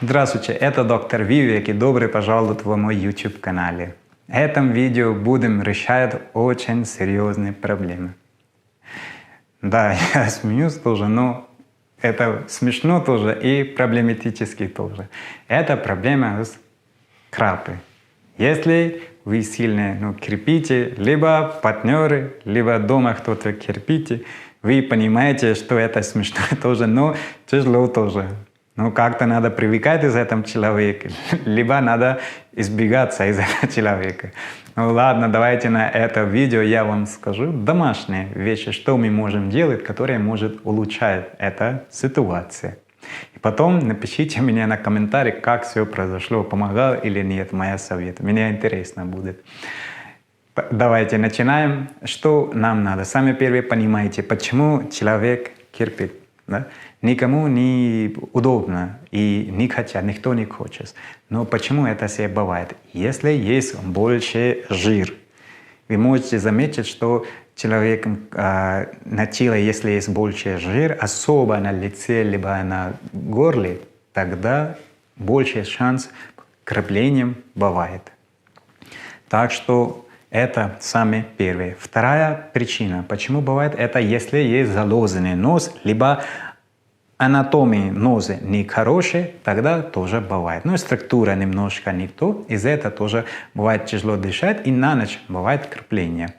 Здравствуйте, это доктор Вивек и добро пожаловать в мой YouTube канале. В этом видео будем решать очень серьезные проблемы. Да, я смеюсь тоже, но это смешно тоже и проблематически тоже. Это проблема с крапы. Если вы сильно кирпите, либо партнеры, либо дома кто-то кирпите, вы понимаете, что это смешно тоже, но тяжело тоже. Ну, как-то надо привыкать из этого человека, либо надо избегаться из этого человека. Ну ладно, давайте на это видео я вам скажу домашние вещи, что мы можем делать, которые может улучшать эту ситуацию. И потом напишите мне на комментарии, как все произошло, помогал или нет моя совет. Мне интересно будет. Давайте начинаем. Что нам надо? Самое первое, понимаете, почему человек кирпит. Да? Никому не удобно и не хотят, никто не хочет. Но почему это все бывает? Если есть больше жир, вы можете заметить, что человек на теле, если есть больше жир, особо на лице либо на горле, тогда больше шанс креплением бывает. Так что это самое первое. Вторая причина, почему бывает, это если есть заложенный нос, либо анатомия носа не хорошая, тогда тоже бывает. Но структура немножко не то, из-за этого тоже бывает тяжело дышать, и на ночь бывает крепление.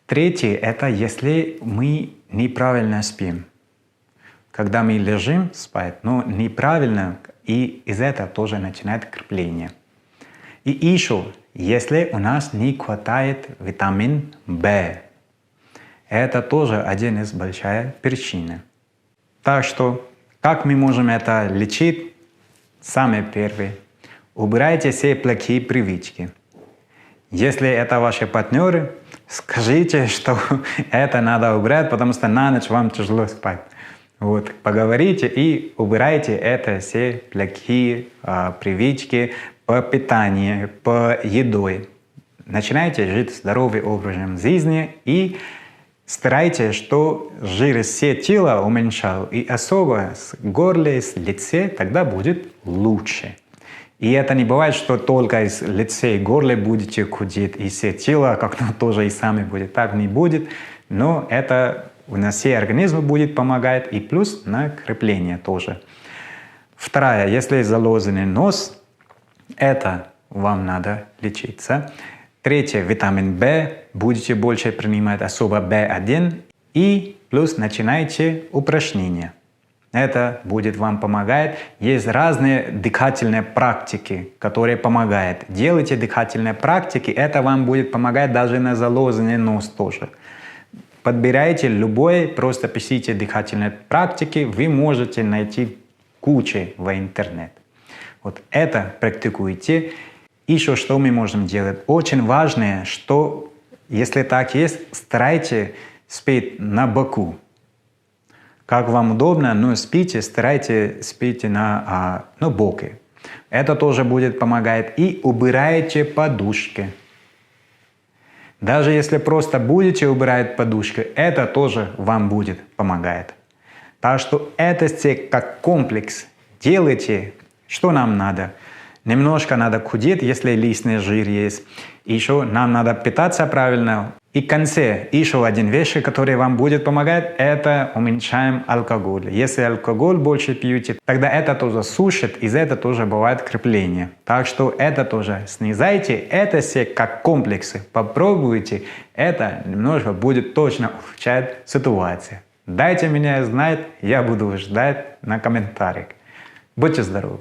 Третье, это если мы неправильно спим. Когда мы лежим спать, но неправильно, и из-за этого тоже начинает крепление. И еще, если у нас не хватает витамин В, это тоже один из больших причин. Так что, как мы можем это лечить? Самое первое. Убирайте все плохие привычки. Если это ваши партнеры, скажите, что это надо убрать, потому что на ночь вам тяжело спать. Вот, поговорите и убирайте это все плохие привычки по питанию, по еде. Начинайте жить здоровым образом жизни и старайтесь, что жир все тела уменьшал, и особо с горла, с лица, тогда будет лучше. И это не бывает, что только из лица и горла будете худеть, и все тело как-то тоже и сами будет. Так не будет, но это на все организмы будет помогать, и плюс на крепление тоже. Вторая, если заложенный нос, это вам надо лечиться. Третье, витамин В, будете больше принимать, особо В1, и плюс начинайте упражнения. Это будет вам помогать. Есть разные дыхательные практики, которые помогают. Делайте дыхательные практики, это вам будет помогать даже на заложенный нос тоже. Подбирайте любой, просто пишите дыхательные практики, вы можете найти кучу в интернете. Вот это практикуйте. Еще что мы можем делать? Очень важно, что если так есть, старайтесь спать на боку. Как вам удобно, но спите, старайтесь спать на боке. Это тоже будет помогать. И убирайте подушки. Даже если просто будете убирать подушки, это тоже вам будет помогать. Так что это все как комплекс. Делайте, что нам надо. Немножко надо худеть, если лишний жир есть. Еще нам надо питаться правильно. И в конце еще один вещь, который вам будет помогать, это уменьшаем алкоголь. Если алкоголь больше пьете, тогда это тоже сушит, из-за этого тоже бывает крепление. Так что это тоже снизайте, это все как комплексы. Попробуйте, это немножко будет точно улучшать ситуацию. Дайте мне знать, я буду ждать на комментариях. Будьте здоровы!